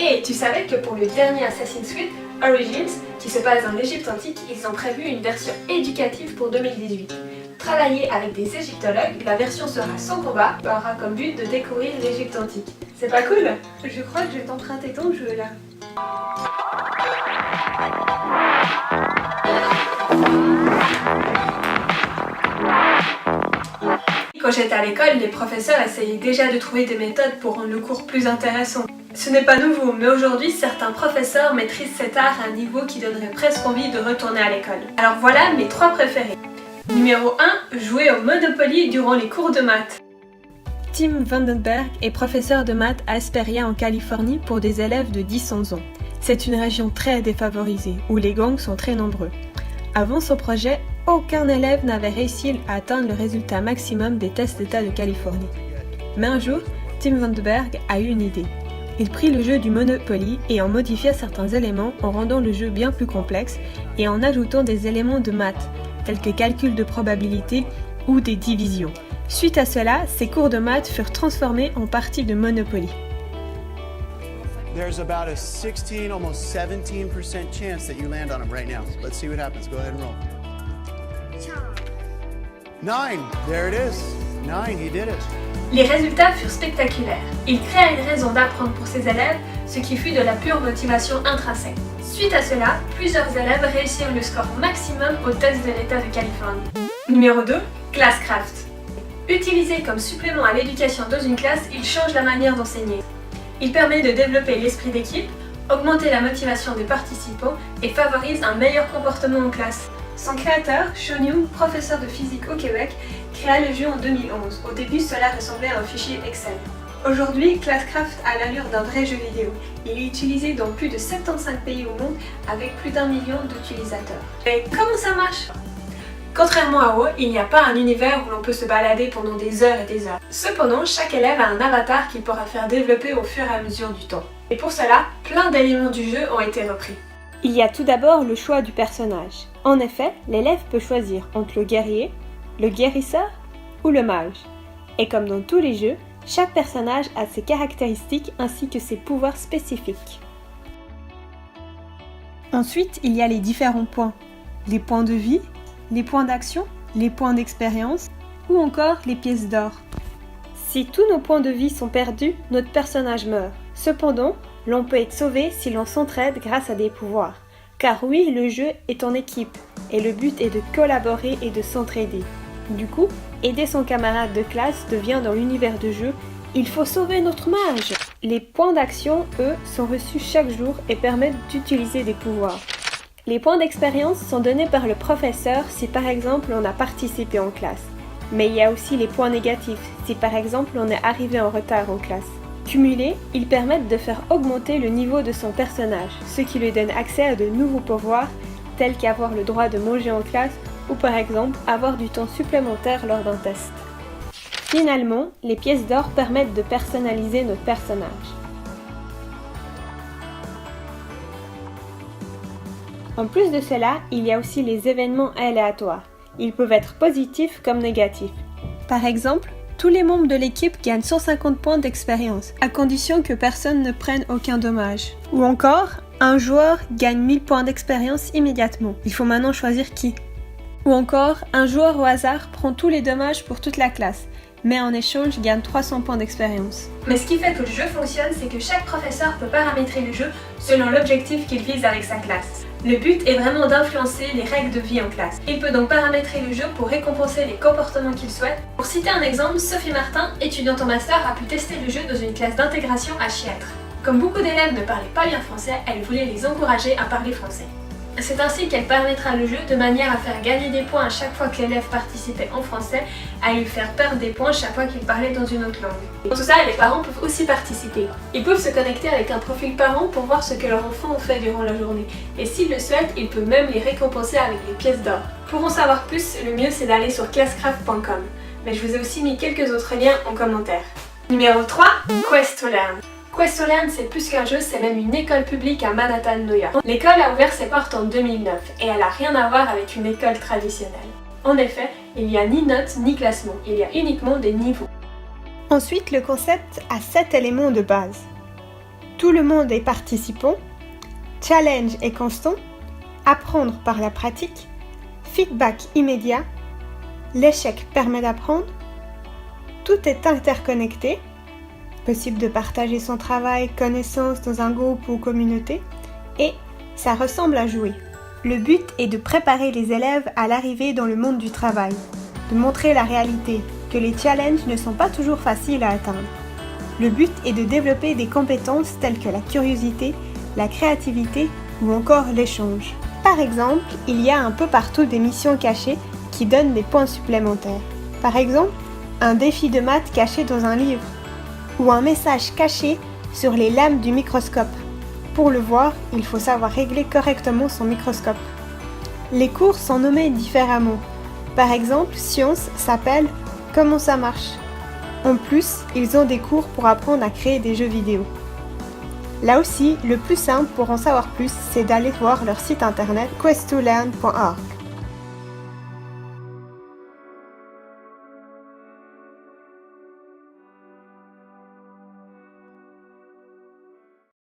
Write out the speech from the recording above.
Et tu savais que pour le dernier Assassin's Creed, Origins, qui se passe dans l'Égypte antique, ils ont prévu une version éducative pour 2018. Travaillée avec des égyptologues, la version sera sans combat et aura comme but de découvrir l'Égypte antique. C'est pas cool? Je crois que je vais t'emprunter ton jeu là. Quand j'étais à l'école, les professeurs essayaient déjà de trouver des méthodes pour rendre le cours plus intéressant. Ce n'est pas nouveau, mais aujourd'hui, certains professeurs maîtrisent cet art à un niveau qui donnerait presque envie de retourner à l'école. Alors voilà mes 3 préférés. Numéro 1, jouer au Monopoly durant les cours de maths. Tim Vandenberg est professeur de maths à Hesperia en Californie pour des élèves de 10-11 ans. C'est une région très défavorisée, où les gangs sont très nombreux. Avant son projet, aucun élève n'avait réussi à atteindre le résultat maximum des tests d'État de Californie. Mais un jour, Tim Vandenberg a eu une idée. Il prit le jeu du Monopoly et en modifia certains éléments en rendant le jeu bien plus complexe et en ajoutant des éléments de maths, tels que calcul de probabilité ou des divisions. Suite à cela, ses cours de maths furent transformés en parties de Monopoly. There's about a 16, almost 17% chance that you land on him right now. Let's see what happens. Go ahead and roll. 9, there it is. 9, he did it. Les résultats furent spectaculaires. Il créa une raison d'apprendre pour ses élèves, ce qui fut de la pure motivation intrinsèque. Suite à cela, plusieurs élèves réussirent le score maximum au test de l'État de Californie. Numéro 2, Classcraft. Utilisé comme supplément à l'éducation dans une classe, il change la manière d'enseigner. Il permet de développer l'esprit d'équipe, augmenter la motivation des participants et favorise un meilleur comportement en classe. Son créateur, Sean Young, professeur de physique au Québec, créa le jeu en 2011. Au début, cela ressemblait à un fichier Excel. Aujourd'hui, Classcraft a l'allure d'un vrai jeu vidéo. Il est utilisé dans plus de 75 pays au monde avec plus d'1 million d'utilisateurs. Et comment ça marche? Contrairement à WoW, il n'y a pas un univers où l'on peut se balader pendant des heures et des heures. Cependant, chaque élève a un avatar qu'il pourra faire développer au fur et à mesure du temps. Et pour cela, plein d'éléments du jeu ont été repris. Il y a tout d'abord le choix du personnage. En effet, l'élève peut choisir entre le guerrier, le guérisseur ou le mage. Et comme dans tous les jeux, chaque personnage a ses caractéristiques ainsi que ses pouvoirs spécifiques. Ensuite, il y a les différents points. Les points de vie, les points d'action, les points d'expérience ou encore les pièces d'or. Si tous nos points de vie sont perdus, notre personnage meurt. Cependant, l'on peut être sauvé si l'on s'entraide grâce à des pouvoirs. Car oui, le jeu est en équipe et le but est de collaborer et de s'entraider. Du coup, aider son camarade de classe devient dans l'univers de jeu « Il faut sauver notre mage !» Les points d'action, eux, sont reçus chaque jour et permettent d'utiliser des pouvoirs. Les points d'expérience sont donnés par le professeur si par exemple on a participé en classe. Mais il y a aussi les points négatifs si par exemple on est arrivé en retard en classe. Cumulés, ils permettent de faire augmenter le niveau de son personnage, ce qui lui donne accès à de nouveaux pouvoirs tels qu'avoir le droit de manger en classe ou par exemple avoir du temps supplémentaire lors d'un test. Finalement, les pièces d'or permettent de personnaliser notre personnage. En plus de cela, il y a aussi les événements aléatoires. Ils peuvent être positifs comme négatifs. Par exemple, tous les membres de l'équipe gagnent 150 points d'expérience, à condition que personne ne prenne aucun dommage. Ou encore, un joueur gagne 1000 points d'expérience immédiatement. Il faut maintenant choisir qui. Ou encore, un joueur au hasard prend tous les dommages pour toute la classe, mais en échange gagne 300 points d'expérience. Mais ce qui fait que le jeu fonctionne, c'est que chaque professeur peut paramétrer le jeu selon l'objectif qu'il vise avec sa classe. Le but est vraiment d'influencer les règles de vie en classe. Il peut donc paramétrer le jeu pour récompenser les comportements qu'il souhaite. Pour citer un exemple, Sophie Martin, étudiante en master, a pu tester le jeu dans une classe d'intégration à Chiètre. Comme beaucoup d'élèves ne parlaient pas bien français, elle voulait les encourager à parler français. C'est ainsi qu'elle paramétra le jeu de manière à faire gagner des points à chaque fois que l'élève participait en français, à lui faire perdre des points chaque fois qu'il parlait dans une autre langue. Pour tout ça, les parents peuvent aussi participer. Ils peuvent se connecter avec un profil parent pour voir ce que leurs enfants ont fait durant la journée. Et s'ils le souhaitent, ils peuvent même les récompenser avec des pièces d'or. Pour en savoir plus, le mieux c'est d'aller sur classcraft.com. Mais je vous ai aussi mis quelques autres liens en commentaire. Numéro 3, Quest to Learn. Quest to Learn, c'est plus qu'un jeu, c'est même une école publique à Manhattan, New York. L'école a ouvert ses portes en 2009 et elle n'a rien à voir avec une école traditionnelle. En effet, il n'y a ni notes ni classement, il y a uniquement des niveaux. Ensuite, le concept a 7 éléments de base. Tout le monde est participant, challenge est constant, apprendre par la pratique, feedback immédiat, l'échec permet d'apprendre, tout est interconnecté, possible de partager son travail, connaissances dans un groupe ou communauté, et ça ressemble à jouer. Le but est de préparer les élèves à l'arrivée dans le monde du travail, de montrer la réalité, que les challenges ne sont pas toujours faciles à atteindre. Le but est de développer des compétences telles que la curiosité, la créativité ou encore l'échange. Par exemple, il y a un peu partout des missions cachées qui donnent des points supplémentaires. Par exemple, un défi de maths caché dans un livre ou un message caché sur les lames du microscope. Pour le voir, il faut savoir régler correctement son microscope. Les cours sont nommés différemment. Par exemple, sciences s'appelle « Comment ça marche ?». En plus, ils ont des cours pour apprendre à créer des jeux vidéo. Là aussi, le plus simple pour en savoir plus, c'est d'aller voir leur site internet quest2learn.org.